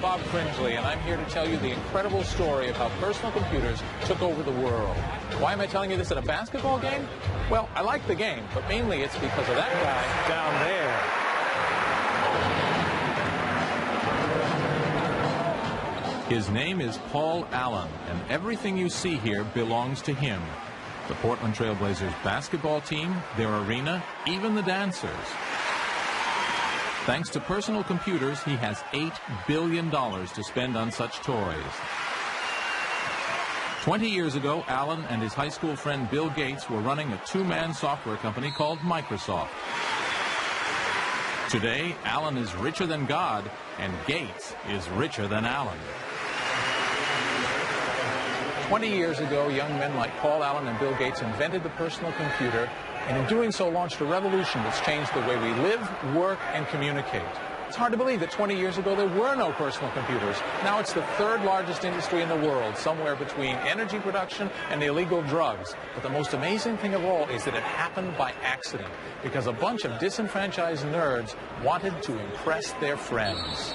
Bob Fringley, and I'm here to tell you the incredible story of how personal computers took over the world. Why am I telling you this at a basketball game? Well, I like the game, but mainly it's because of that guy down there. His name is Paul Allen, and everything you see here belongs to him. The Portland Trail Blazers basketball team, their arena, even the dancers. Thanks to personal computers, he has $8 billion to spend on such toys. 20 years ago, Allen and his high school friend Bill Gates were running a two-man software company called Microsoft. Today, Allen is richer than God, and Gates is richer than Allen. 20 years ago, young men like Paul Allen and Bill Gates invented the personal computer, and in doing so launched a revolution that's changed the way we live, work, and communicate. It's hard to believe that 20 years ago there were no personal computers. Now it's the third largest industry in the world, somewhere between energy production and illegal drugs. But the most amazing thing of all is that it happened by accident, because a bunch of disenfranchised nerds wanted to impress their friends.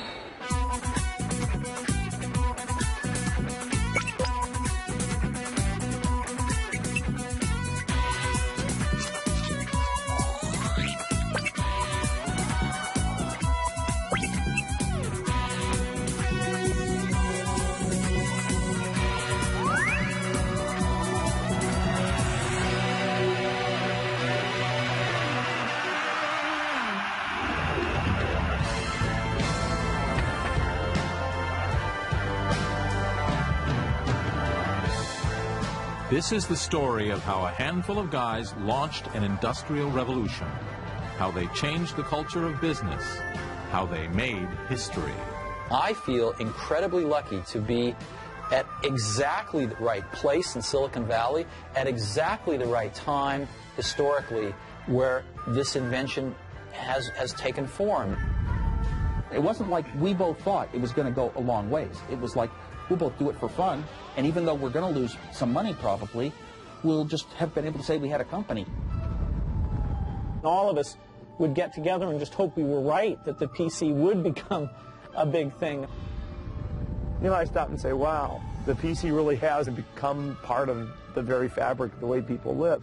This is the story of how a handful of guys launched an industrial revolution, how they changed the culture of business, how they made history. I feel incredibly lucky to be at exactly the right place in Silicon Valley, at exactly the right time historically where this invention has taken form. It wasn't like we both thought it was going to go a long ways. It was like, we'll both do it for fun, and even though we're going to lose some money probably, we'll just have been able to say we had a company. All of us would get together and just hope we were right, that the PC would become a big thing. You know, I stop and say, wow, the PC really has become part of the very fabric of the way people live.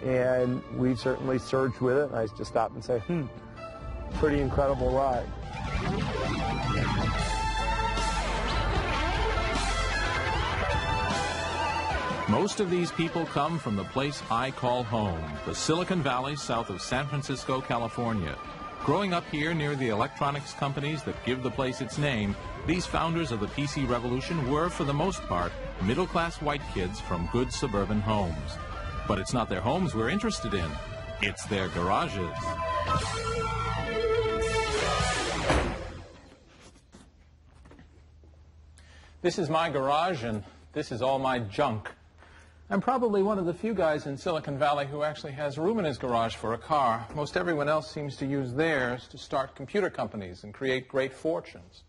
And we've certainly surged with it, and I just stop and say, pretty incredible ride. Most of these people come from the place I call home, the Silicon Valley south of San Francisco, California. Growing up here near the electronics companies that give the place its name, these founders of the PC revolution were, for the most part, middle-class white kids from good suburban homes. But it's not their homes we're interested in, it's their garages. This is my garage, and this is all my junk. I'm probably one of the few guys in Silicon Valley who actually has room in his garage for a car. Most everyone else seems to use theirs to start computer companies and create great fortunes.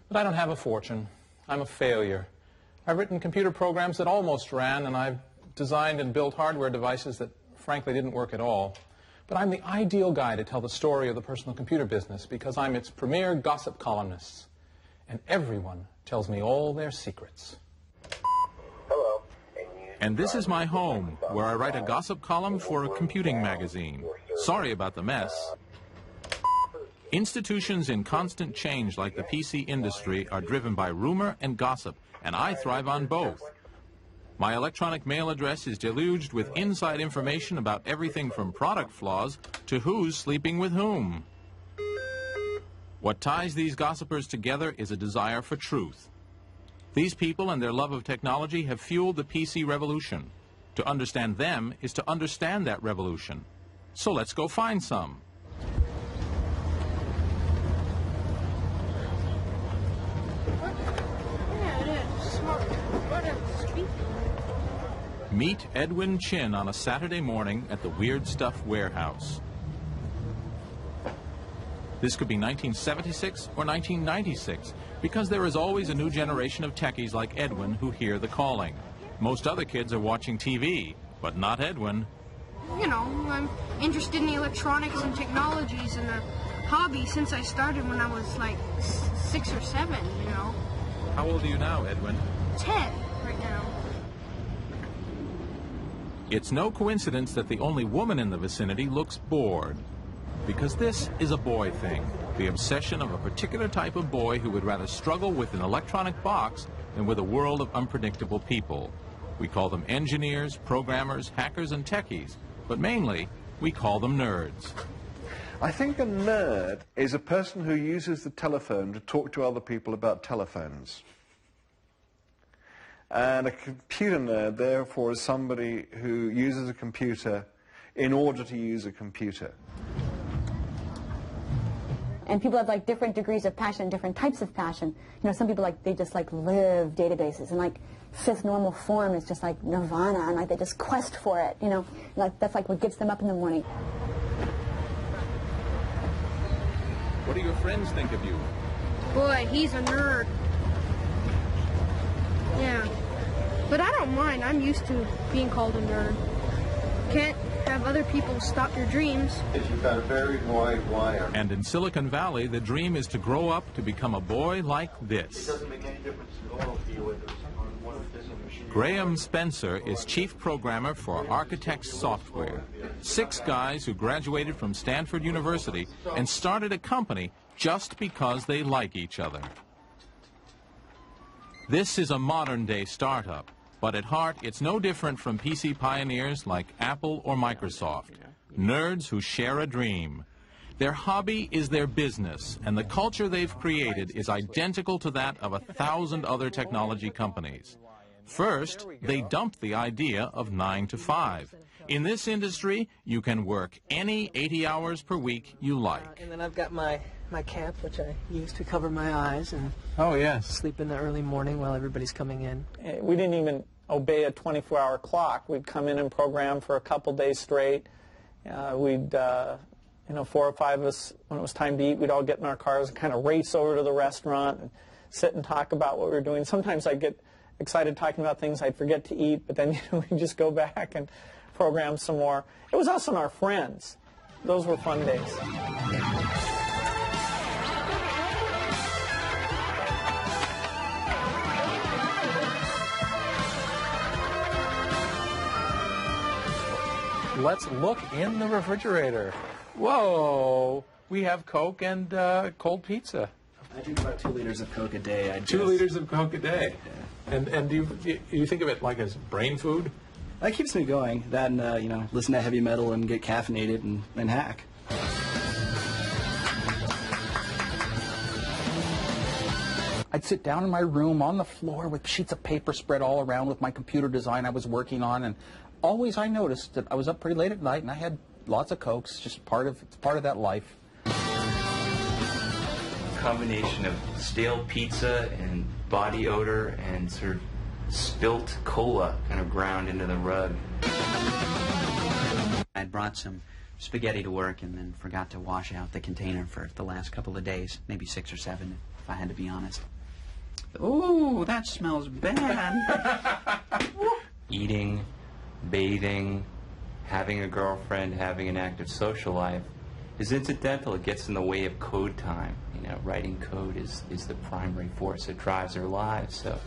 But I don't have a fortune. I'm a failure. I've written computer programs that almost ran, and I've designed and built hardware devices that frankly didn't work at all. But I'm the ideal guy to tell the story of the personal computer business because I'm its premier gossip columnist. And everyone tells me all their secrets. And this is my home, where I write a gossip column for a computing magazine. Sorry about the mess. Institutions in constant change like the PC industry are driven by rumor and gossip, and I thrive on both. My electronic mail address is deluged with inside information about everything from product flaws to who's sleeping with whom. What ties these gossipers together is a desire for truth. These people and their love of technology have fueled the PC revolution. To understand them is to understand that revolution. So let's go find some. Meet Edwin Chin on a Saturday morning at the Weird Stuff warehouse. This could be 1976 or 1996, because there is always a new generation of techies like Edwin who hear the calling. Most other kids are watching TV, but not Edwin. You know, I'm interested in the electronics and technologies, and hobby since I started when I was like 6 or 7, you know. How old are you now, Edwin? 10 right now. It's no coincidence that the only woman in the vicinity looks bored. Because this is a boy thing, the obsession of a particular type of boy who would rather struggle with an electronic box than with a world of unpredictable people. We call them engineers, programmers, hackers, and techies, but mainly we call them nerds. I think a nerd is a person who uses the telephone to talk to other people about telephones. And a computer nerd, therefore, is somebody who uses a computer in order to use a computer. And people have like different degrees of passion, different types of passion. You know, some people like, they just like live databases, and like fifth normal form is just like nirvana, and like they just quest for it, you know. Like that's like what gets them up in the morning. What do your friends think of you? Boy, he's a nerd. Yeah. But I don't mind. I'm used to being called a nerd. Can't have other people stop your dreams. You've got a very wide wire. And in Silicon Valley, the dream is to grow up to become a boy like this. It doesn't make any difference at all to you whether it's on one of this machine. Graham Spencer is chief programmer for Architects Software. 6 guys who graduated from Stanford University and started a company just because they like each other. This is a modern-day startup, but at heart it's no different from PC pioneers like Apple or Microsoft. Nerds who share a dream. Their hobby is their business, and the culture they've created is identical to that of 1,000 other technology companies. First, they dumped the idea of 9 to 5. In this industry, you can work any 80 hours per week you like. And then I've got my cap, which I use to cover my eyes and Oh, yes. sleep in the early morning while everybody's coming in. We didn't even obey a 24-hour clock. We'd come in and program for a couple days straight. We'd, you know, 4 or 5 of us, when it was time to eat, we'd all get in our cars and kind of race over to the restaurant and sit and talk about what we were doing. Sometimes I'd get excited talking about things I'd forget to eat, but then, you know, we'd just go back and program some more. It was us and our friends. Those were fun days. Let's look in the refrigerator. Whoa, we have Coke and cold pizza. I drink about 2 liters of Coke a day. 2 liters of Coke a day. Yeah. And do you think of it like as brain food? That keeps me going. That and, you know, listen to heavy metal and get caffeinated and hack. I'd sit down in my room on the floor with sheets of paper spread all around with my computer design I was working on, and always I noticed that I was up pretty late at night and I had lots of Cokes, just part of that life. Combination of stale pizza and body odor and sort of spilt cola kind of ground into the rug. I'd brought some spaghetti to work and then forgot to wash out the container for the last couple of days, maybe 6 or 7 if I had to be honest. Ooh, that smells bad. Eating, bathing, having a girlfriend, having an active social life is incidental. It gets in the way of code time. You know, writing code is the primary force that drives our lives. So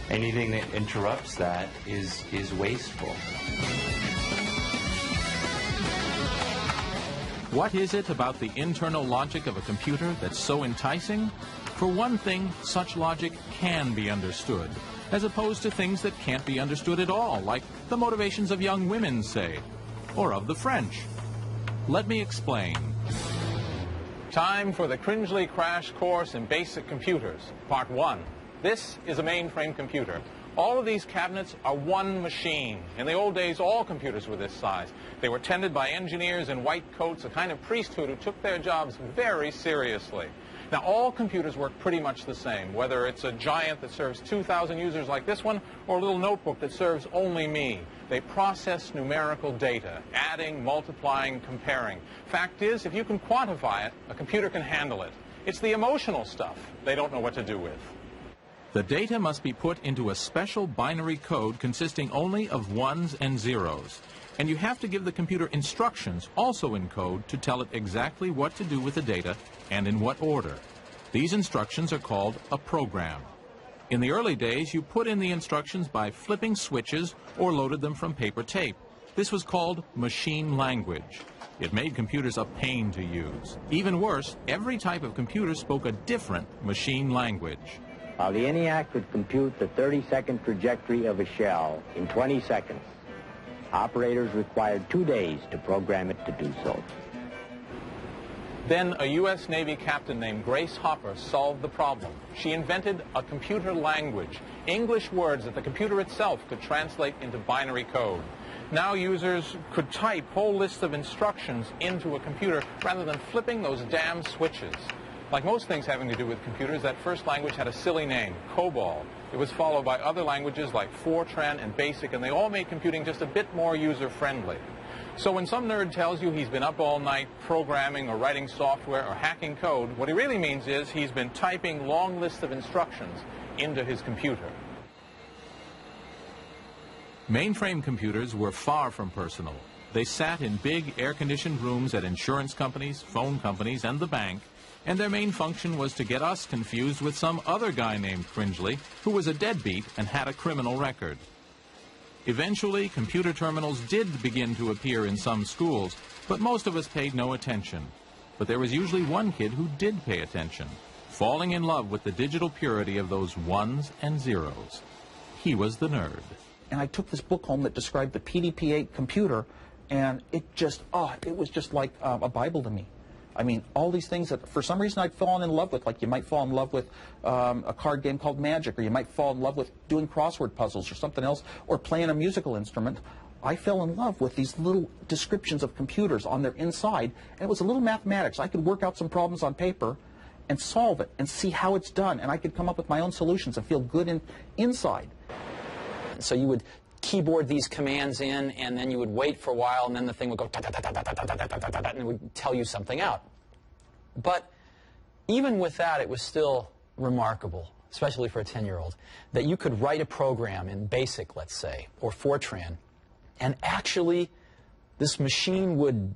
anything that interrupts that is wasteful. What is it about the internal logic of a computer that's so enticing? For one thing, such logic can be understood, as opposed to things that can't be understood at all, like the motivations of young women, say, or of the French. Let me explain. Time for the Cringely Crash Course in Basic Computers, Part 1. This is a mainframe computer. All of these cabinets are one machine. In the old days, all computers were this size. They were tended by engineers in white coats, a kind of priesthood who took their jobs very seriously. Now, all computers work pretty much the same, whether it's a giant that serves 2,000 users like this one, or a little notebook that serves only me. They process numerical data, adding, multiplying, comparing. Fact is, if you can quantify it, a computer can handle it. It's the emotional stuff they don't know what to do with. The data must be put into a special binary code consisting only of ones and zeros. And you have to give the computer instructions, also in code, to tell it exactly what to do with the data and in what order. These instructions are called a program. In the early days, you put in the instructions by flipping switches or loaded them from paper tape. This was called machine language. It made computers a pain to use. Even worse, every type of computer spoke a different machine language. While the ENIAC could compute the 30-second trajectory of a shell in 20 seconds, operators required 2 days to program it to do so. Then a U.S. Navy captain named Grace Hopper solved the problem. She invented a computer language, English words that the computer itself could translate into binary code. Now users could type whole lists of instructions into a computer rather than flipping those damn switches. Like most things having to do with computers, that first language had a silly name, COBOL. It was followed by other languages like Fortran and BASIC, and they all made computing just a bit more user-friendly. So when some nerd tells you he's been up all night programming or writing software or hacking code, what he really means is he's been typing long lists of instructions into his computer. Mainframe computers were far from personal. They sat in big air-conditioned rooms at insurance companies, phone companies, and the bank, and their main function was to get us confused with some other guy named Cringely who was a deadbeat and had a criminal record. Eventually, computer terminals did begin to appear in some schools, but most of us paid no attention. But there was usually one kid who did pay attention, falling in love with the digital purity of those ones and zeros. He was the nerd. And I took this book home that described the PDP-8 computer, and it was just like a Bible to me. I mean, all these things that for some reason I'd fallen in love with, like you might fall in love with a card game called Magic, or you might fall in love with doing crossword puzzles or something else, or playing a musical instrument. I fell in love with these little descriptions of computers on their inside, and it was a little mathematics. I could work out some problems on paper and solve it and see how it's done, and I could come up with my own solutions and feel good inside. So you would keyboard these commands in, and then you would wait for a while, and then the thing would go and it would tell you something out. But even with that, it was still remarkable, especially for a 10-year-old, that you could write a program in BASIC, let's say, or Fortran, and actually this machine would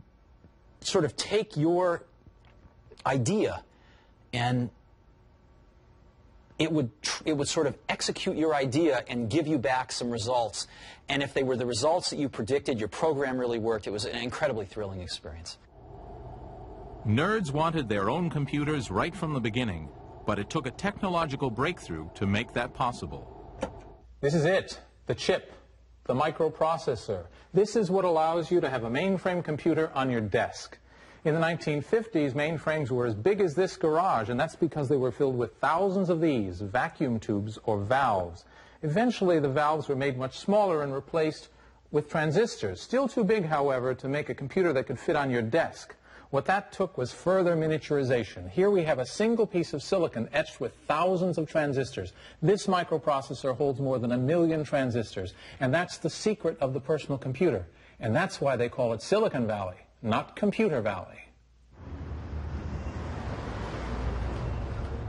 sort of take your idea and it would sort of execute your idea and give you back some results. And if they were the results that you predicted, your program really worked. It was an incredibly thrilling experience. Nerds wanted their own computers right from the beginning, but it took a technological breakthrough to make that possible. This is it, the chip, the microprocessor. This is what allows you to have a mainframe computer on your desk. In the 1950s, mainframes were as big as this garage, and that's because they were filled with thousands of these vacuum tubes or valves. Eventually, the valves were made much smaller and replaced with transistors. Still too big, however, to make a computer that could fit on your desk. What that took was further miniaturization. Here we have a single piece of silicon etched with thousands of transistors. This microprocessor holds more than 1 million transistors, and that's the secret of the personal computer. And that's why they call it Silicon Valley, not Computer Valley.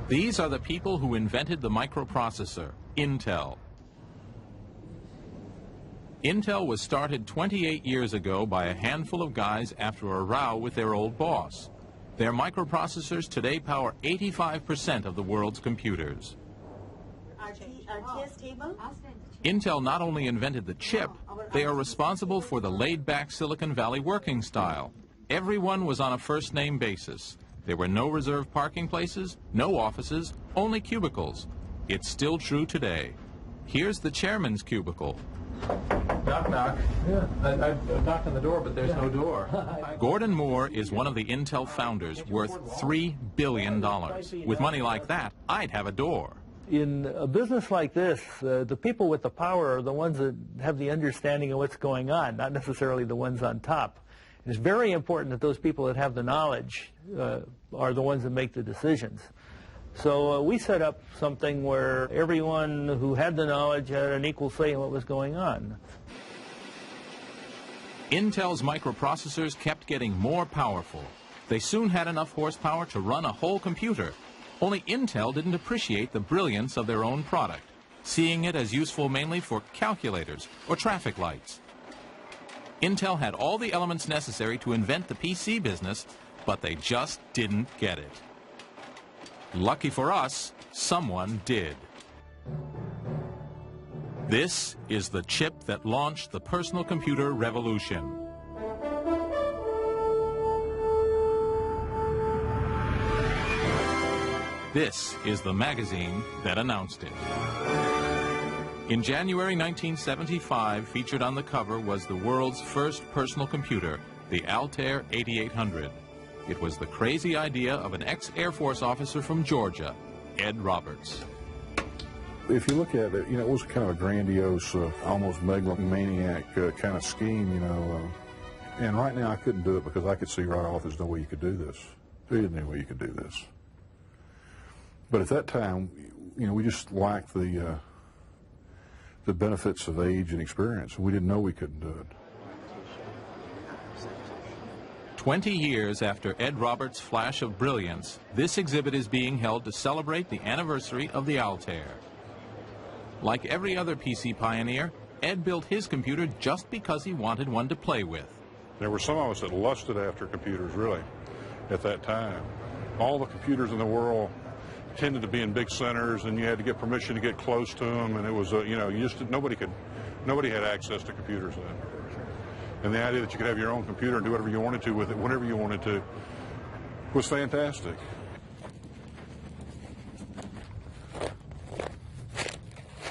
These are the people who invented the microprocessor, Intel. Intel was started 28 years ago by a handful of guys after a row with their old boss. Their microprocessors today power 85% of the world's computers. Intel not only invented the chip, they are responsible for the laid-back Silicon Valley working style. Everyone was on a first-name basis. There were no reserved parking places, no offices, only cubicles. It's still true today. Here's the chairman's cubicle. Knock, knock. Yeah, I knocked on the door, but there's no door. Gordon Moore is one of the Intel founders, worth $3 billion. With money like that, I'd have a door. In a business like this, the people with the power are the ones that have the understanding of what's going on, not necessarily the ones on top. It's very important that those people that have the knowledge are the ones that make the decisions. So we set up something where everyone who had the knowledge had an equal say in what was going on. Intel's microprocessors kept getting more powerful. They soon had enough horsepower to run a whole computer. Only Intel didn't appreciate the brilliance of their own product, seeing it as useful mainly for calculators or traffic lights. Intel had all the elements necessary to invent the PC business, but they just didn't get it. Lucky for us, someone did. This is the chip that launched the personal computer revolution. This is the magazine that announced it. In January 1975, featured on the cover was the world's first personal computer, the Altair 8800. It was the crazy idea of an ex-Air Force officer from Georgia, Ed Roberts. If you look at it, it was kind of a grandiose, almost megalomaniac kind of scheme, And right now I couldn't do it because I could see right off there's no way you could do this. There isn't any way you could do this. But at that time, we just lacked the benefits of age and experience. We didn't know we couldn't do it. 20 years after Ed Roberts' flash of brilliance, this exhibit is being held to celebrate the anniversary of the Altair. Like every other PC pioneer, Ed built his computer just because he wanted one to play with. There were some of us that lusted after computers, really, at that time. All the computers in the world tended to be in big centers, and you had to get permission to get close to them, and it was, nobody had access to computers then. And the idea that you could have your own computer and do whatever you wanted to with it, whenever you wanted to, was fantastic.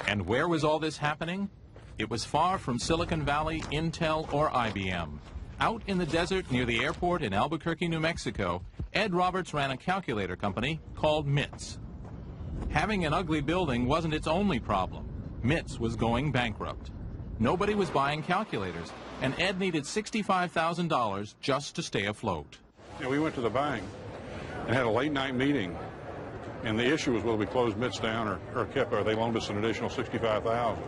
And where was all this happening? It was far from Silicon Valley, Intel, or IBM. Out in the desert near the airport in Albuquerque, New Mexico, Ed Roberts ran a calculator company called MITS. Having an ugly building wasn't its only problem. MITS was going bankrupt. Nobody was buying calculators, and Ed needed $65,000 just to stay afloat. We went to the bank and had a late-night meeting, and the issue was whether we closed MITS down or kept, or they loaned us an additional $65,000.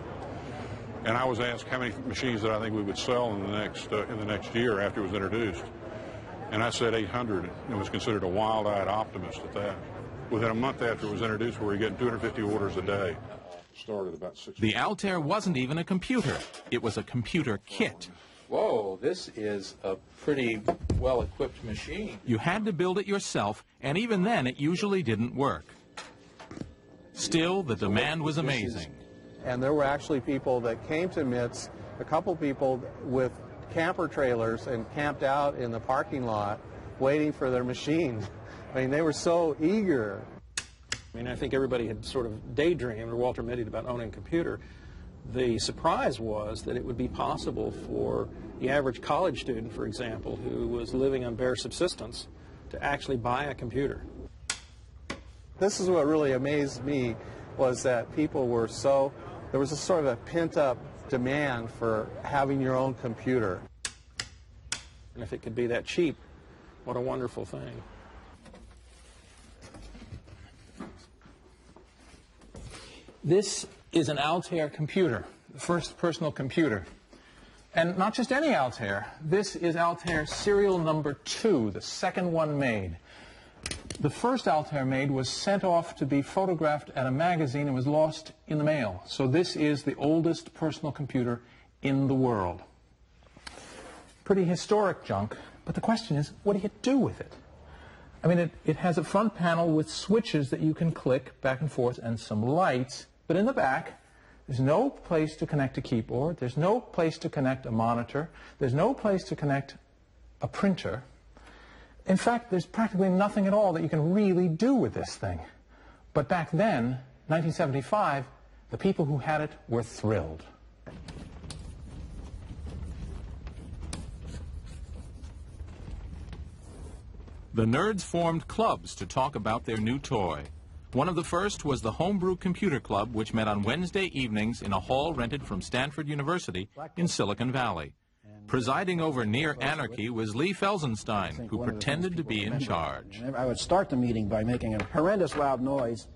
And I was asked how many machines that I think we would sell in the next year after it was introduced. And I said 800, and was considered a wild-eyed optimist at that. Within a month after it was introduced, we were getting 250 orders a day. Started about 6. The Altair wasn't even a computer. It was a computer kit. Whoa, this is a pretty well-equipped machine. You had to build it yourself, and even then it usually didn't work. Still, the demand was amazing. And there were actually people that came to MITS, a couple people with camper trailers, and camped out in the parking lot waiting for their machine. I mean, they were so eager. I think everybody had sort of daydreamed, or Walter Mitty, about owning a computer. The surprise was that it would be possible for the average college student, for example, who was living on bare subsistence, to actually buy a computer. This is what really amazed me, was that people were so, there was a sort of a pent-up demand for having your own computer. And if it could be that cheap, what a wonderful thing. This is an Altair computer, the first personal computer. And not just any Altair. This is Altair serial number 2, the second one made. The first Altair made was sent off to be photographed at a magazine and was lost in the mail. So this is the oldest personal computer in the world. Pretty historic junk, but the question is, what do you do with it? I mean, it has a front panel with switches that you can click back and forth and some lights, but in the back, there's no place to connect a keyboard, there's no place to connect a monitor, there's no place to connect a printer. In fact, there's practically nothing at all that you can really do with this thing. But back then, 1975, the people who had it were thrilled. The nerds formed clubs to talk about their new toy. One of the first was the Homebrew Computer Club, which met on Wednesday evenings in a hall rented from Stanford University in Silicon Valley. Presiding over Near Anarchy was Lee Felsenstein, who pretended to be in charge. I would start the meeting by making a horrendous loud noise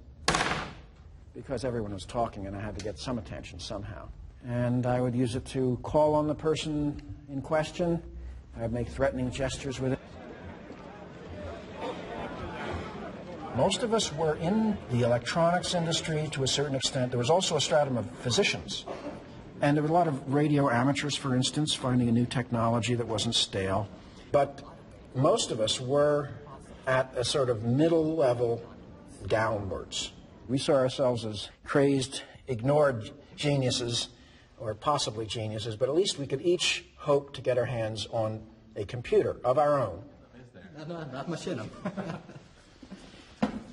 because everyone was talking and I had to get some attention somehow. And I would use it to call on the person in question. I would make threatening gestures with it. Most of us were in the electronics industry to a certain extent. There was also a stratum of physicians And there were a lot of radio amateurs, for instance, finding a new technology that wasn't stale. But most of us were at a sort of middle level downwards. We saw ourselves as crazed, ignored geniuses, or possibly geniuses, but at least we could each hope to get our hands on a computer of our own. Not much in them.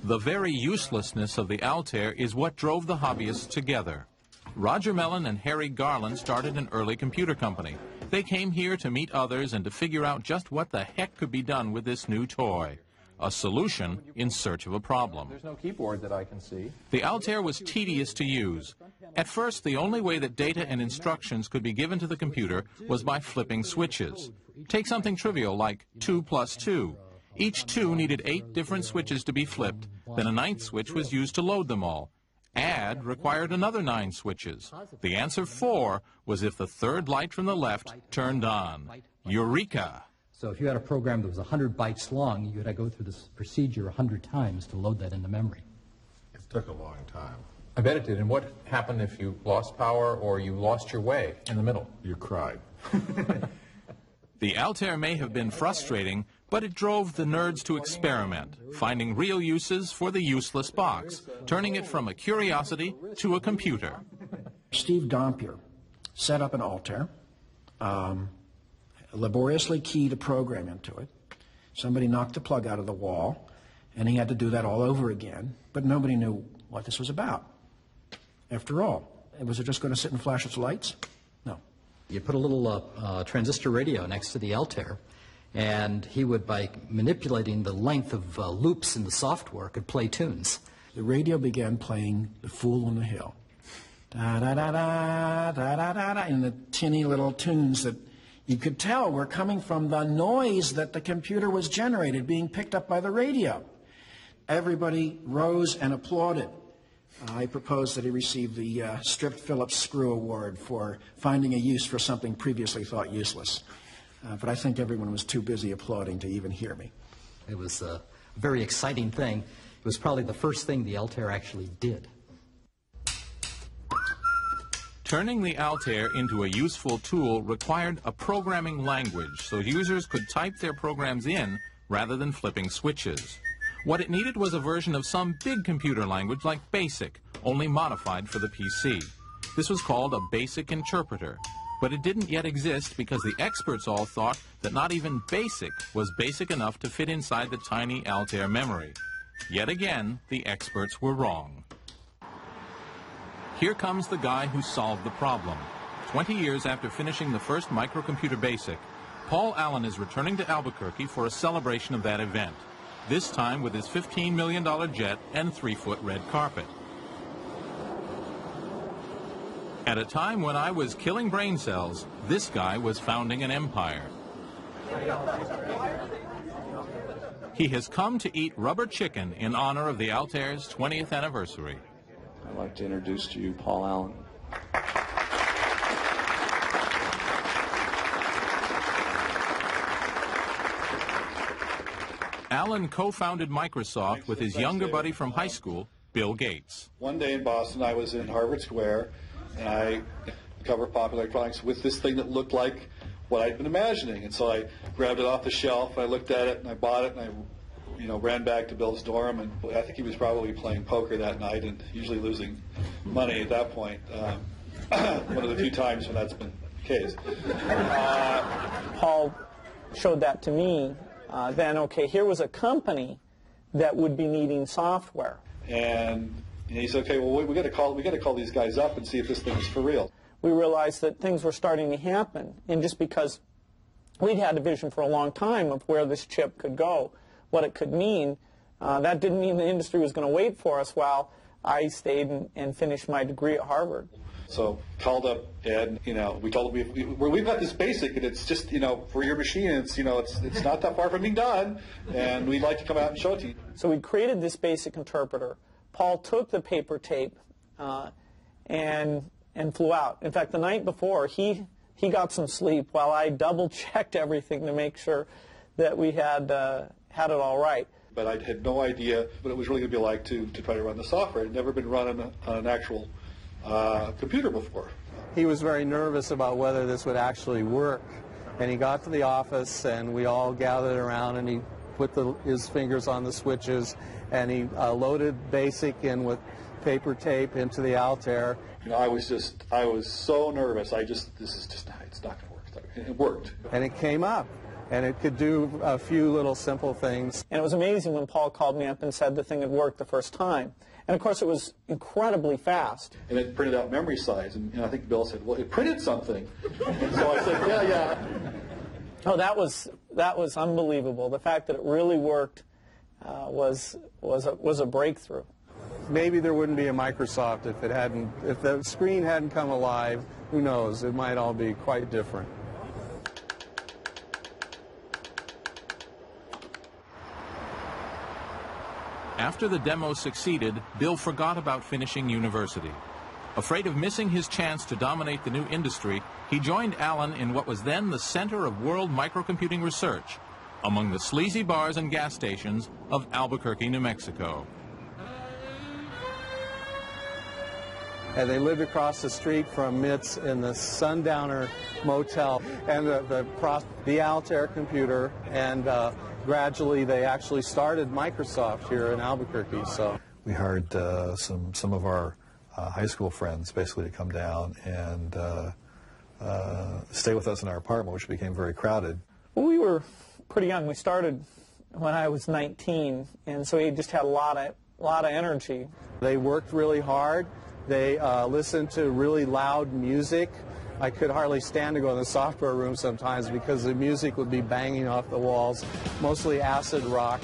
The very uselessness of the Altair is what drove the hobbyists together. Roger Mellon and Harry Garland started an early computer company. They came here to meet others and to figure out just what the heck could be done with this new toy. A solution in search of a problem. There's no keyboard that I can see. The Altair was tedious to use. At first, the only way that data and instructions could be given to the computer was by flipping switches. Take something trivial like 2 plus 2. Each 2 needed 8 different switches to be flipped, then a 9th switch was used to load them all. Add required another 9 switches. The answer 4 was if the third light from the left turned on. Eureka! So if you had a program that was 100 bytes long, you had to go through this procedure 100 times to load that into memory. It took a long time. I bet it did. And what happened if you lost power or you lost your way in the middle? You cried. The Altair may have been frustrating, but it drove the nerds to experiment, finding real uses for the useless box, turning it from a curiosity to a computer. Steve Dompier set up an Altair, laboriously keyed a program into it. Somebody knocked the plug out of the wall, and he had to do that all over again, but nobody knew what this was about. After all, was it just going to sit and flash its lights? No. You put a little transistor radio next to the Altair, and he would, by manipulating the length of loops in the software, could play tunes. The radio began playing The Fool on the Hill. Da-da-da-da, da-da-da-da, in the tinny little tunes that you could tell were coming from the noise that the computer was generated, being picked up by the radio. Everybody rose and applauded. I proposed that he receive the Stripped Phillips Screw Award for finding a use for something previously thought useless. But I think everyone was too busy applauding to even hear me. It was a very exciting thing. It was probably the first thing the Altair actually did. Turning the Altair into a useful tool required a programming language so users could type their programs in rather than flipping switches. What it needed was a version of some big computer language like BASIC, only modified for the PC. This was called a BASIC interpreter, but it didn't yet exist because the experts all thought that not even BASIC was basic enough to fit inside the tiny Altair memory. Yet again, the experts were wrong. Here comes the guy who solved the problem. 20 years after finishing the first microcomputer BASIC, Paul Allen is returning to Albuquerque for a celebration of that event, this time with his $15 million jet and 3-foot red carpet. At a time when I was killing brain cells, this guy was founding an empire. He has come to eat rubber chicken in honor of the Altair's 20th anniversary. I'd like to introduce to you Paul Allen. Allen co-founded Microsoft with his younger buddy from high school, Bill Gates. One day in Boston, I was in Harvard Square, and I covered Popular Electronics with this thing that looked like what I'd been imagining. And so I grabbed it off the shelf, and I looked at it, and I bought it, and I ran back to Bill's dorm, and I think he was probably playing poker that night and usually losing money at that point. One of the few times when that's been the case. Paul showed that to me. Then, okay, here was a company that would be needing software. And he said, okay, well, we got to call these guys up and see if this thing is for real. We realized that things were starting to happen, and just because we'd had a vision for a long time of where this chip could go, what it could mean, that didn't mean the industry was going to wait for us while I stayed and finished my degree at Harvard. So called up Ed, we told him we've got this BASIC, and it's just, for your machine, it's not that far from being done, and we'd like to come out and show it to you. So we created this BASIC interpreter. Paul took the paper tape and flew out. In fact, the night before, he got some sleep while I double-checked everything to make sure that we had it all right. But I had no idea what it was really going to be like to try to run the software. It had never been run on an actual computer before. he was very nervous about whether this would actually work. And he got to the office, and we all gathered around, and he put his fingers on the switches, and he loaded BASIC in with paper tape into the Altair. You know, I was so nervous. This is just, it's not going to work. It worked. And it came up, and it could do a few little simple things. And it was amazing when Paul called me up and said the thing had worked the first time. And of course, it was incredibly fast. And it printed out memory size, and I think Bill said, well, it printed something. And so I said, yeah. Oh, that was unbelievable. The fact that it really worked was a breakthrough. Maybe there wouldn't be a Microsoft if the screen hadn't come alive. Who knows? It might all be quite different. After the demo succeeded, Bill forgot about finishing university. Afraid of missing his chance to dominate the new industry, he joined Alan in what was then the center of world microcomputing research, among the sleazy bars and gas stations of Albuquerque, New Mexico. And they lived across the street from MITS in the Sundowner Motel, and the Altair computer, and gradually they actually started Microsoft here in Albuquerque. So we hired some of our high school friends basically to come down and stay with us in our apartment, which became very crowded. Well, we were pretty young. We started when I was 19, and so we just had a lot of energy. They worked really hard. They listened to really loud music. I could hardly stand to go in the software room sometimes because the music would be banging off the walls, mostly acid rock.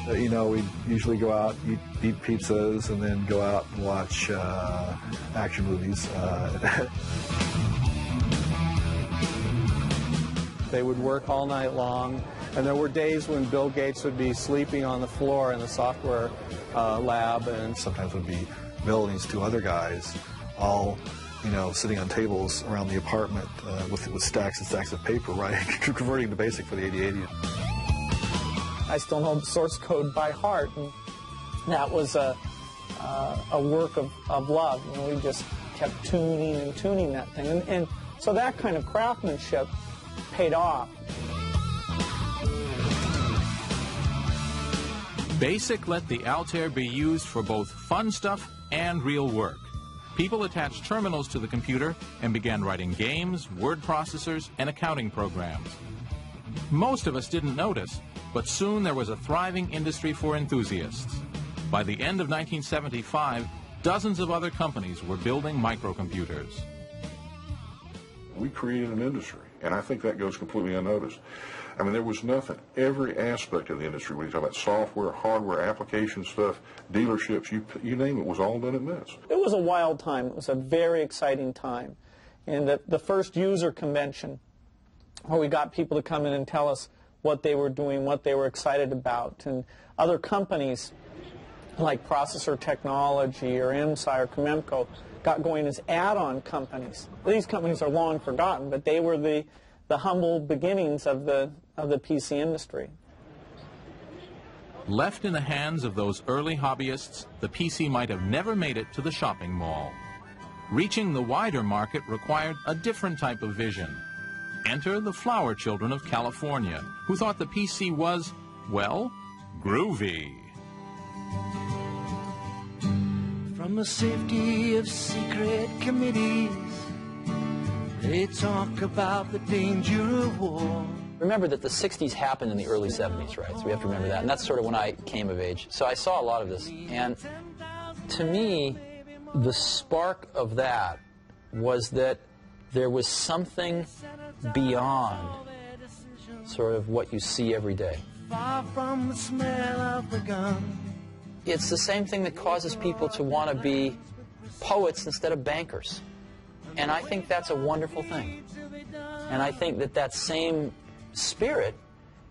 You know, we'd usually go out, eat pizzas, and then go out and watch action movies. They would work all night long, and there were days when Bill Gates would be sleeping on the floor in the software lab, and sometimes would be Bill and these two other guys all, you know, sitting on tables around the apartment with stacks and stacks of paper, right, converting to BASIC for the 8080. I still know the source code by heart, and that was a work of love. You know, we just kept tuning and tuning that thing, and so that kind of craftsmanship paid off. BASIC let the Altair be used for both fun stuff and real work. People attached terminals to the computer and began writing games, word processors, and accounting programs. Most of us didn't notice, but soon there was a thriving industry for enthusiasts. By the end of 1975, dozens of other companies were building microcomputers. We created an industry, and I think that goes completely unnoticed. I mean, there was nothing. Every aspect of the industry, when you talk about software, hardware, application stuff, dealerships, you name it, was all done at MITS. It was a wild time. It was a very exciting time. And the first user convention, where we got people to come in and tell us what they were doing, what they were excited about. And other companies like Processor Technology or IMSI or Comemco got going as add-on companies. These companies are long forgotten, but they were the humble beginnings of the PC industry. Left in the hands of those early hobbyists, the PC might have never made it to the shopping mall. Reaching the wider market required a different type of vision. Enter the flower children of California, who thought the PC was, well, groovy. From the safety of secret committees, they talk about the danger of war. Remember that the 60s happened in the early 70s, right? So we have to remember that. And that's sort of when I came of age. So I saw a lot of this. And to me, the spark of that was that there was something beyond sort of what you see every day. Far from the smell of the gun. It's the same thing that causes people to want to be poets instead of bankers. And I think that's a wonderful thing. And I think that that same spirit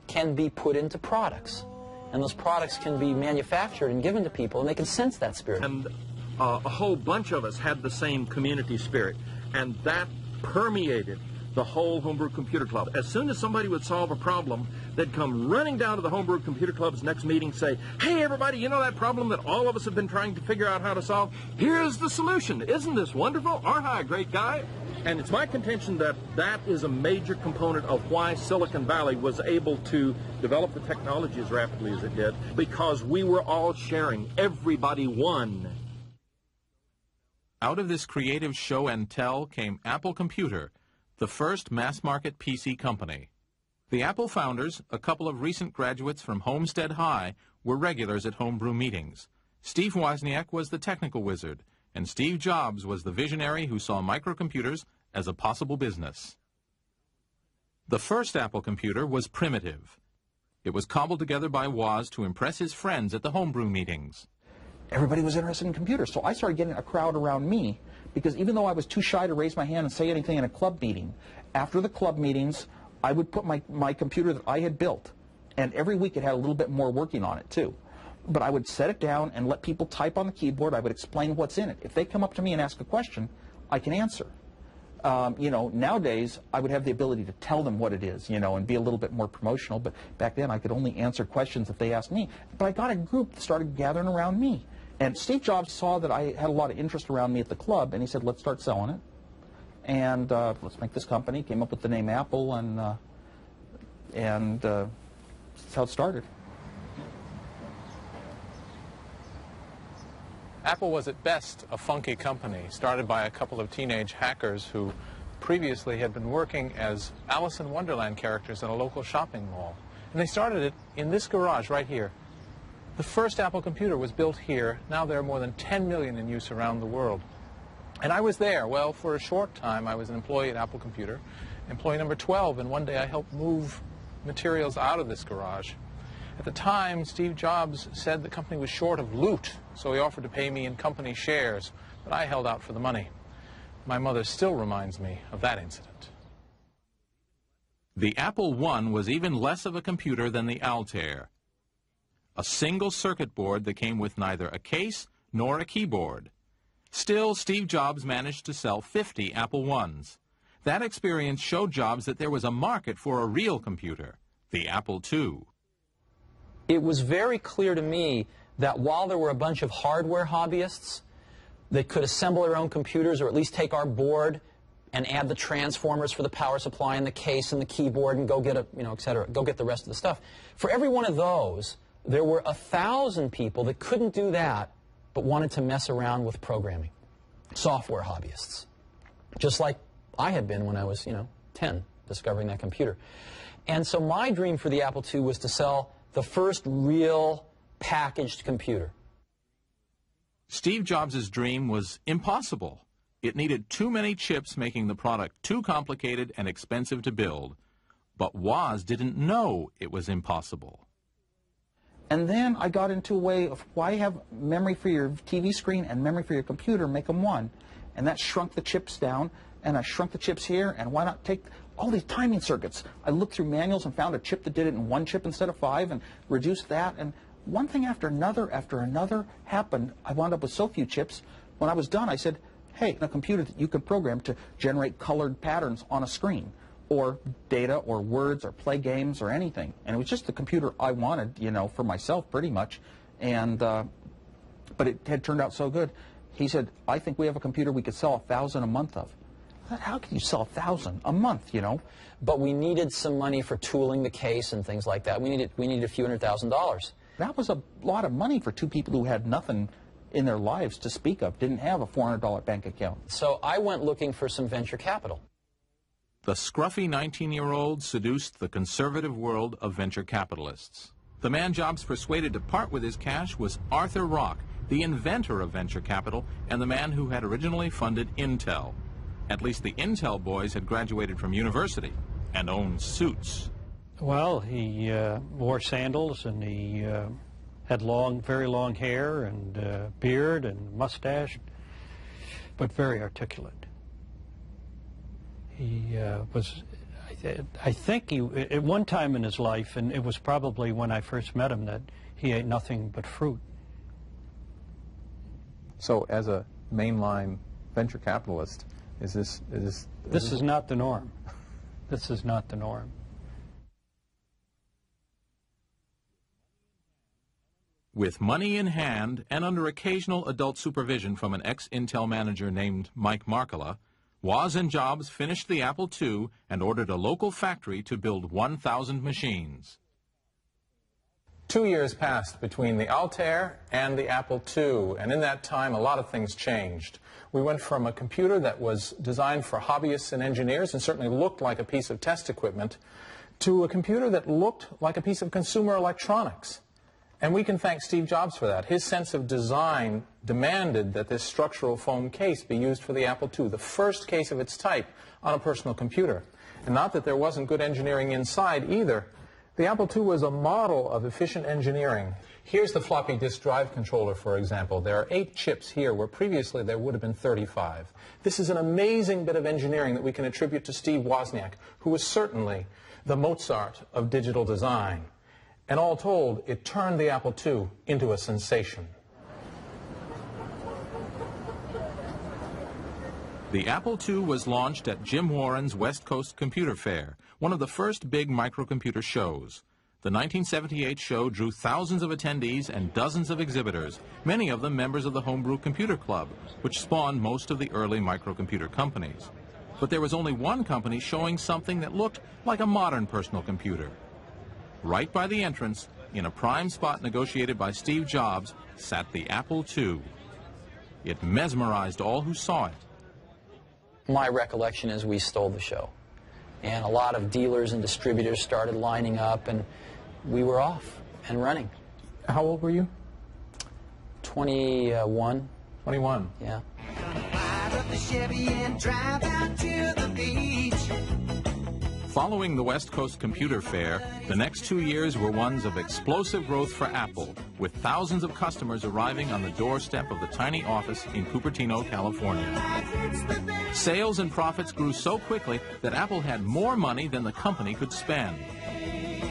can be put into products. And those products can be manufactured and given to people, and they can sense that spirit. And a whole bunch of us had the same community spirit, and that permeated the whole Homebrew Computer Club. As soon as somebody would solve a problem, They'd come running down to the Homebrew Computer Club's next meeting, say, "Hey, everybody, you know that problem that all of us have been trying to figure out how to solve? Here's the solution. Isn't this wonderful? Aren't I a great guy?" And it's my contention that that is a major component of why Silicon Valley was able to develop the technology as rapidly as it did, because we were all sharing. Everybody won. Out of this creative show and tell came Apple Computer, the first mass-market PC company. The Apple founders, a couple of recent graduates from Homestead High, were regulars at homebrew meetings. Steve Wozniak was the technical wizard, and Steve Jobs was the visionary who saw microcomputers as a possible business. The first Apple computer was primitive. It was cobbled together by Woz to impress his friends at the homebrew meetings. Everybody was interested in computers, so I started getting a crowd around me, because even though I was too shy to raise my hand and say anything in a club meeting, after the club meetings, I would put my computer that I had built, and every week it had a little bit more working on it too. But I would set it down and let people type on the keyboard. I would explain what's in it. If they come up to me and ask a question, I can answer. You know, nowadays I would have the ability to tell them what it is, you know, and be a little bit more promotional, but back then I could only answer questions if they asked me. But I got a group that started gathering around me. And Steve Jobs saw that I had a lot of interest around me at the club, and he said, let's start selling it. And let's make this company. Came up with the name Apple, and that's how it started. Apple was at best a funky company, started by a couple of teenage hackers who previously had been working as Alice in Wonderland characters in a local shopping mall. And they started it in this garage right here. The first Apple computer was built here. Now there are more than 10 million in use around the world. And I was there. Well, for a short time, I was an employee at Apple Computer, employee number 12, and one day I helped move materials out of this garage. At the time, Steve Jobs said the company was short of loot, so he offered to pay me in company shares, but I held out for the money. My mother still reminds me of that incident. The Apple I was even less of a computer than the Altair. A single circuit board that came with neither a case nor a keyboard. Still, Steve Jobs managed to sell 50 Apple I's. That experience showed Jobs that there was a market for a real computer, the Apple II. It was very clear to me that while there were a bunch of hardware hobbyists that could assemble their own computers, or at least take our board and add the transformers for the power supply and the case and the keyboard and go get a, et cetera, go get the rest of the stuff. For every one of those, there were 1,000 people that couldn't do that but wanted to mess around with programming. Software hobbyists. Just like I had been when I was, 10, discovering that computer. And so my dream for the Apple II was to sell the first real packaged computer. Steve Jobs' dream was impossible. It needed too many chips, making the product too complicated and expensive to build. But Woz didn't know it was impossible. And then I got into a way of, why have memory for your TV screen and memory for your computer, make them one? And that shrunk the chips down, and I shrunk the chips here, and why not take all these timing circuits? I looked through manuals and found a chip that did it in one chip instead of 5, and reduced that, and one thing after another happened. I wound up with so few chips. When I was done, I said, hey, a computer that you can program to generate colored patterns on a screen, or data, or words, or play games, or anything. And it was just the computer I wanted, for myself, pretty much. And but it had turned out so good. He said, I think we have a computer we could sell 1,000 a month of. I thought, how can you sell 1,000 a month, But we needed some money for tooling the case and things like that. We needed a few $100,000. That was a lot of money for two people who had nothing in their lives to speak of, didn't have a $400 bank account. So I went looking for some venture capital. The scruffy 19-year-old seduced the conservative world of venture capitalists. The man Jobs persuaded to part with his cash was Arthur Rock, the inventor of venture capital and the man who had originally funded Intel. At least the Intel boys had graduated from university and owned suits. Well, he wore sandals, and he had very long hair and beard and mustache, but very articulate. He was, I think at one time in his life, and it was probably when I first met him, that he ate nothing but fruit. So as a mainline venture capitalist, This is not the norm. This is not the norm. With money in hand and under occasional adult supervision from an ex-Intel manager named Mike Markkula, Woz and Jobs finished the Apple II and ordered a local factory to build 1,000 machines. 2 years passed between the Altair and the Apple II, and in that time a lot of things changed. We went from a computer that was designed for hobbyists and engineers and certainly looked like a piece of test equipment to a computer that looked like a piece of consumer electronics. And we can thank Steve Jobs for that. His sense of design demanded that this structural foam case be used for the Apple II, the first case of its type on a personal computer. And not that there wasn't good engineering inside either. The Apple II was a model of efficient engineering. Here's the floppy disk drive controller, for example. There are 8 chips here where previously there would have been 35. This is an amazing bit of engineering that we can attribute to Steve Wozniak, who was certainly the Mozart of digital design. And all told, it turned the Apple II into a sensation. The Apple II was launched at Jim Warren's West Coast Computer Fair, one of the first big microcomputer shows. The 1978 show drew thousands of attendees and dozens of exhibitors, many of them members of the Homebrew Computer Club, which spawned most of the early microcomputer companies. But there was only one company showing something that looked like a modern personal computer. Right by the entrance, in a prime spot negotiated by Steve Jobs, sat the Apple II. It mesmerized all who saw it. My recollection is we stole the show. And a lot of dealers and distributors started lining up, and we were off and running. How old were you? 21. 21? Yeah. Following the West Coast Computer Fair, the next 2 years were ones of explosive growth for Apple, with thousands of customers arriving on the doorstep of the tiny office in Cupertino, California. Sales and profits grew so quickly that Apple had more money than the company could spend.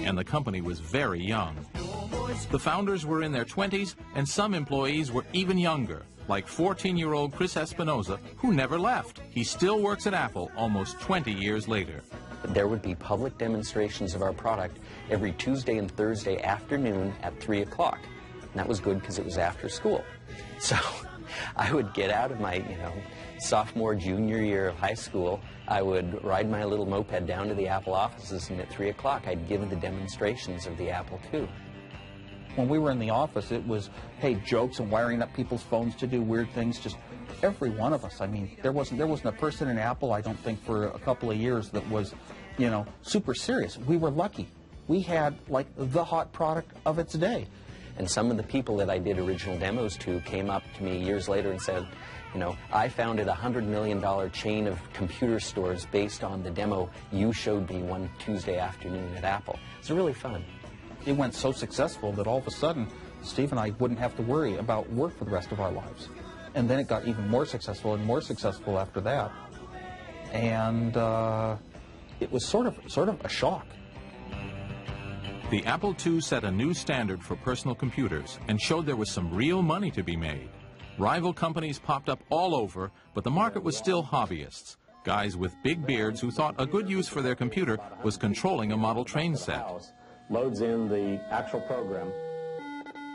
And the company was very young. The founders were in their 20s, and some employees were even younger, like 14-year-old Chris Espinosa, who never left. He still works at Apple almost 20 years later. There would be public demonstrations of our product every Tuesday and Thursday afternoon at 3 o'clock. And that was good because it was after school. So I would get out of my, sophomore, junior year of high school. I would ride my little moped down to the Apple offices, and at 3 o'clock I'd give the demonstrations of the Apple II. When we were in the office, it was, hey, jokes and wiring up people's phones to do weird things, just every one of us. I mean, there wasn't a person in Apple, I don't think, for a couple of years that was, super serious. We were lucky. We had, like, the hot product of its day. And some of the people that I did original demos to came up to me years later and said, I founded a $100 million chain of computer stores based on the demo you showed me one Tuesday afternoon at Apple. It's really fun. It went so successful that all of a sudden, Steve and I wouldn't have to worry about work for the rest of our lives. And then it got even more successful and more successful after that. And it was sort of a shock. The Apple II set a new standard for personal computers and showed there was some real money to be made. Rival companies popped up all over, but the market was still hobbyists, guys with big beards who thought a good use for their computer was controlling a model train set. Loads in the actual program.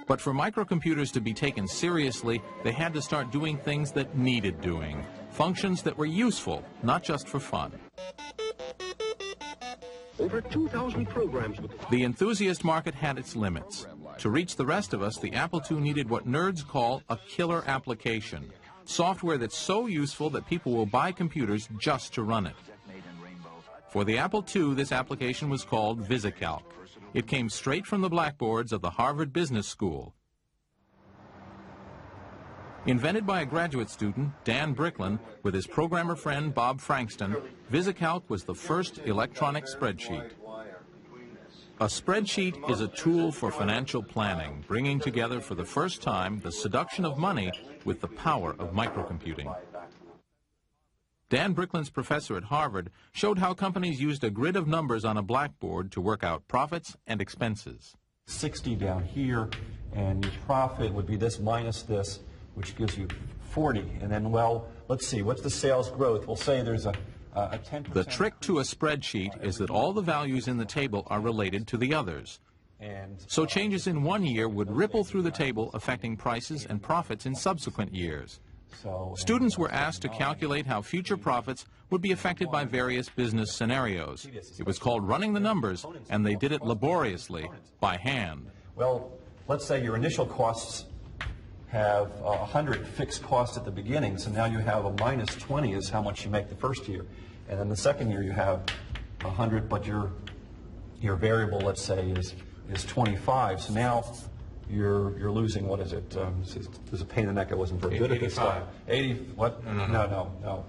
But for microcomputers to be taken seriously, they had to start doing things that needed doing, functions that were useful, not just for fun. Over 2,000 programs. The enthusiast market had its limits. To reach the rest of us, the Apple II needed what nerds call a killer application, software that's so useful that people will buy computers just to run it. For the Apple II, this application was called VisiCalc. It came straight from the blackboards of the Harvard Business School. Invented by a graduate student, Dan Bricklin, with his programmer friend Bob Frankston, VisiCalc was the first electronic spreadsheet. A spreadsheet is a tool for financial planning, bringing together for the first time the seduction of money with the power of microcomputing. Dan Bricklin's professor at Harvard showed how companies used a grid of numbers on a blackboard to work out profits and expenses. 60 down here, and your profit would be this minus this, which gives you 40. And then, well, let's see, what's the sales growth? We'll say there's a 10%. The trick to a spreadsheet is that all the values in the table are related to the others. So changes in one year would ripple through the table, affecting prices and profits in subsequent years. Students were asked to calculate how future profits would be affected by various business scenarios. It was called running the numbers, and they did it laboriously, by hand. Well, let's say your initial costs have 100 fixed costs at the beginning, so now you have a minus 20 is how much you make the first year. And then the second year you have 100, but your variable, let's say, is 25. So now you're losing, what is it? There's a pain in the neck. I wasn't very good at this stuff. 80, what? No.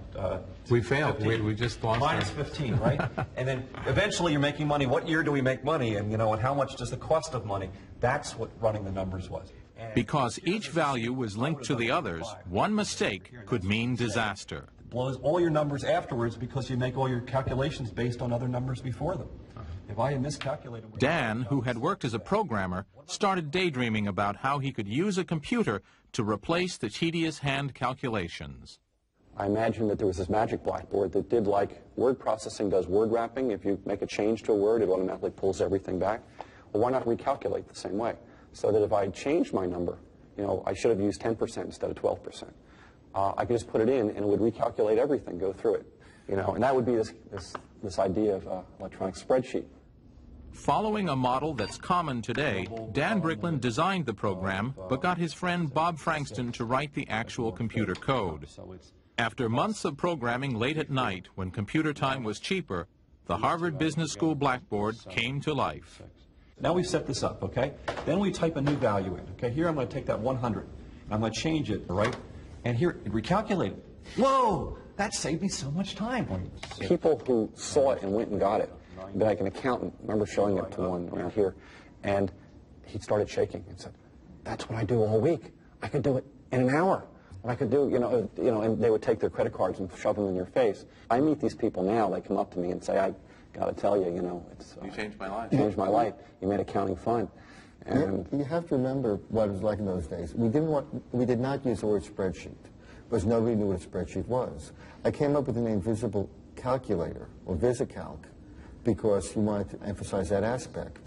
We failed. 15. We just lost. Minus 15, right? And then eventually you're making money. What year do we make money? And, and how much does the cost of money? That's what running the numbers was. Because each value was linked to the others, one mistake could mean disaster. It blows all your numbers afterwards because you make all your calculations based on other numbers before them. If I had miscalculated... Dan, who had worked as a programmer, started daydreaming about how he could use a computer to replace the tedious hand calculations. I imagined that there was this magic blackboard that did like word processing does word wrapping. If you make a change to a word, it automatically pulls everything back. Well, why not recalculate the same way? So that if I changed my number, I should have used 10% instead of 12%. I could just put it in, and it would recalculate everything, go through it. And that would be this idea of electronic spreadsheet. Following a model that's common today, Dan Bricklin designed the program, but got his friend Bob Frankston to write the actual computer code. After months of programming late at night, when computer time was cheaper, the Harvard Business School Blackboard came to life. Now we set this up, okay? Then we type a new value in, okay? Here I'm going to take that 100, and I'm going to change it, right? And here, recalculate it. Whoa! That saved me so much time. People who saw it and went and got it, like an accountant, I remember showing it to one around here, and he started shaking and said, "That's what I do all week. I could do it in an hour. What I could do, and they would take their credit cards and shove them in your face. I meet these people now, they come up to me and say, I got to tell you, it's... You changed my life. Changed my life. You made accounting fun." And you have to remember what it was like in those days. We did not use the word spreadsheet, because nobody knew what a spreadsheet was. I came up with the name Visible Calculator, or VisiCalc, because he wanted to emphasize that aspect.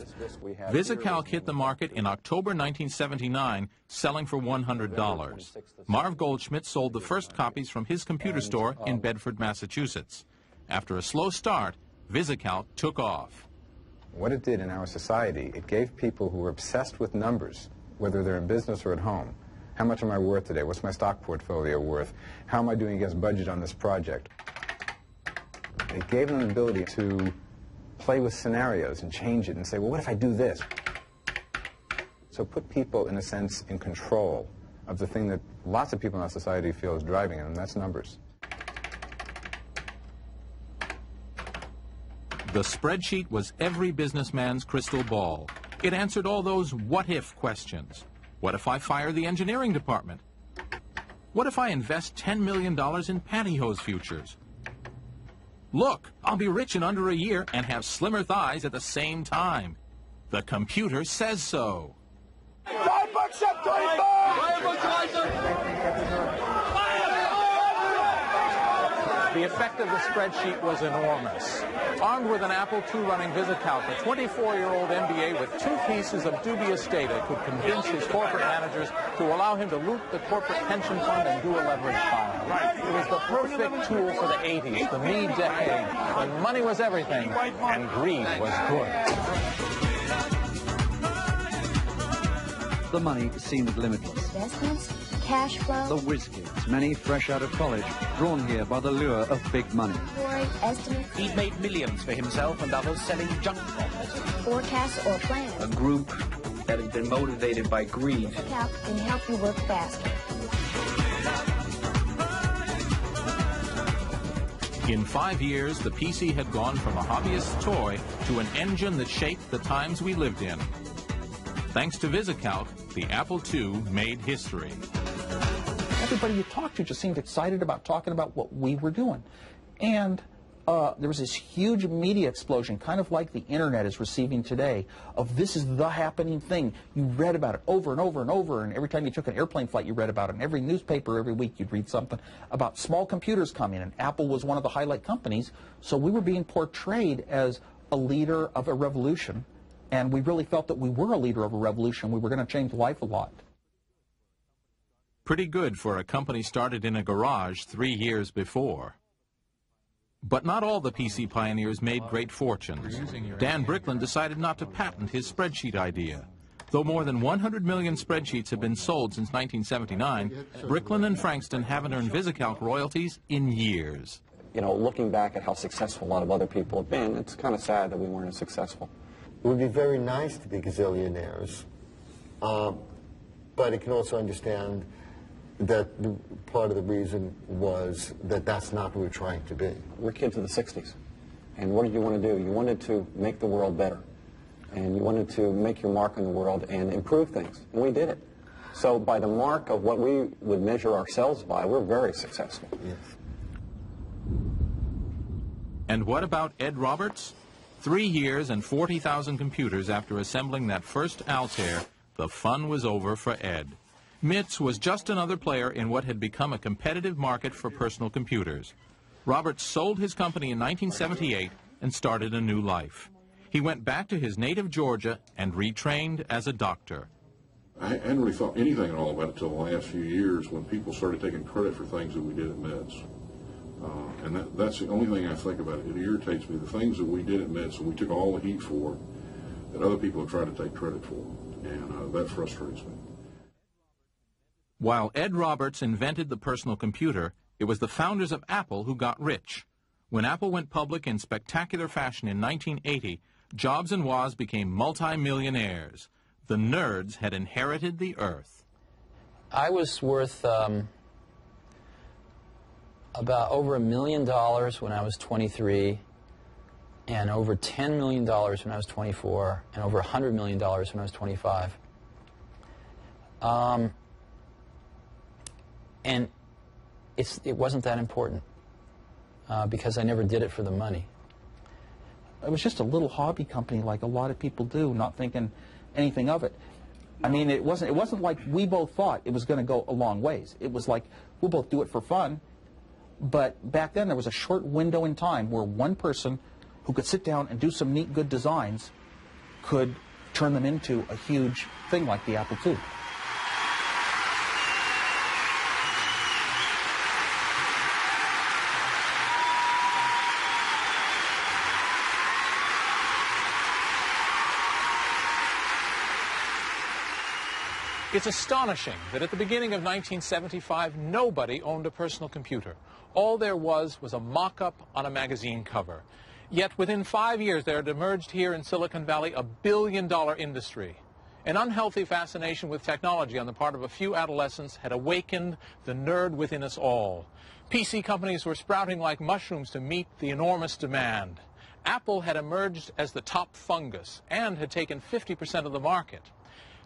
VisiCalc hit the market in October 1979, selling for $100. Marv Goldschmidt sold the first copies from his computer store in Bedford, Massachusetts. After a slow start, VisiCalc took off. What it did in our society, it gave people who were obsessed with numbers, whether they're in business or at home, how much am I worth today? What's my stock portfolio worth? How am I doing against budget on this project? It gave them the ability to play with scenarios and change it and say, well, what if I do this? So put people, in a sense, in control of the thing that lots of people in our society feel is driving them, and that's numbers. The spreadsheet was every businessman's crystal ball. It answered all those what-if questions. What if I fire the engineering department? What if I invest $10 million in pantyhose futures? Look, I'll be rich in under a year and have slimmer thighs at the same time. The computer says so. $5 up, 25! The effect of the spreadsheet was enormous. Armed with an Apple II running VisiCalc, a 24-year-old MBA with 2 pieces of dubious data could convince his corporate managers to allow him to loot the corporate pension fund and do a leverage buyout. It was the perfect tool for the 80s, the me decade, when money was everything and greed was good. The money seemed limitless. Investments, cash flow. The whiz kids, many fresh out of college, drawn here by the lure of big money. Estimates. He'd made millions for himself and others selling junk bonds. Forecasts or plans. A group that had been motivated by greed. Calc can help you work faster. In 5 years, the PC had gone from a hobbyist's toy to an engine that shaped the times we lived in. Thanks to VisiCalc, the Apple II made history. Everybody you talked to just seemed excited about talking about what we were doing. And there was this huge media explosion, kind of like the internet is receiving today, of this is the happening thing. You read about it over and over and over, and every time you took an airplane flight, you read about it. And every newspaper, every week, you'd read something about small computers coming, and Apple was one of the highlight companies. So we were being portrayed as a leader of a revolution. And we really felt that we were a leader of a revolution. We were going to change life a lot. Pretty good for a company started in a garage 3 years before. But not all the PC pioneers made great fortunes. Dan Bricklin decided not to patent his spreadsheet idea. Though more than 100 million spreadsheets have been sold since 1979, Bricklin and Frankston haven't earned VisiCalc royalties in years. You know, looking back at how successful a lot of other people have been, it's kind of sad that we weren't as successful. It would be very nice to be gazillionaires, but it can also understand that part of the reason was that that's not who we're trying to be. We're kids of the 60s, and what did you want to do? You wanted to make the world better, and you wanted to make your mark on the world and improve things, and we did it. So by the mark of what we would measure ourselves by, we're very successful. Yes. And what about Ed Roberts? 3 years and 40,000 computers after assembling that first Altair, the fun was over for Ed. MITS was just another player in what had become a competitive market for personal computers. Roberts sold his company in 1978 and started a new life. He went back to his native Georgia and retrained as a doctor. I hadn't really thought anything at all about it until the last few years when people started taking credit for things that we did at MITS. And that's the only thing I think about it. It irritates me, the things that we did at MITS and we took all the heat for, that other people have tried to take credit for. And that frustrates me. While Ed Roberts invented the personal computer, it was the founders of Apple who got rich. When Apple went public in spectacular fashion in 1980, Jobs and Woz became multi-millionaires. The nerds had inherited the earth. I was worth about over $1 million when I was 23, and over $10 million when I was 24, and over $100 million when I was 25. And it wasn't that important because I never did it for the money. It was just a little hobby company like a lot of people do, not thinking anything of it. I mean, it wasn't like we both thought it was going to go a long ways. It was like we'll both do it for fun. But back then there was a short window in time where one person who could sit down and do some neat, good designs could turn them into a huge thing like the Apple II. It's astonishing that at the beginning of 1975, nobody owned a personal computer. All there was a mock-up on a magazine cover. Yet within 5 years, there had emerged here in Silicon Valley a billion-dollar industry. An unhealthy fascination with technology on the part of a few adolescents had awakened the nerd within us all. PC companies were sprouting like mushrooms to meet the enormous demand. Apple had emerged as the top fungus and had taken 50% of the market.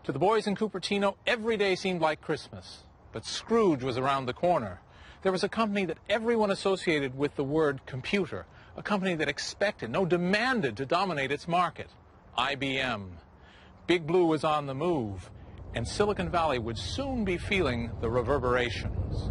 To the boys in Cupertino, every day seemed like Christmas. But Scrooge was around the corner. There was a company that everyone associated with the word computer, a company that expected, no, demanded to dominate its market, IBM. Big Blue was on the move, and Silicon Valley would soon be feeling the reverberations.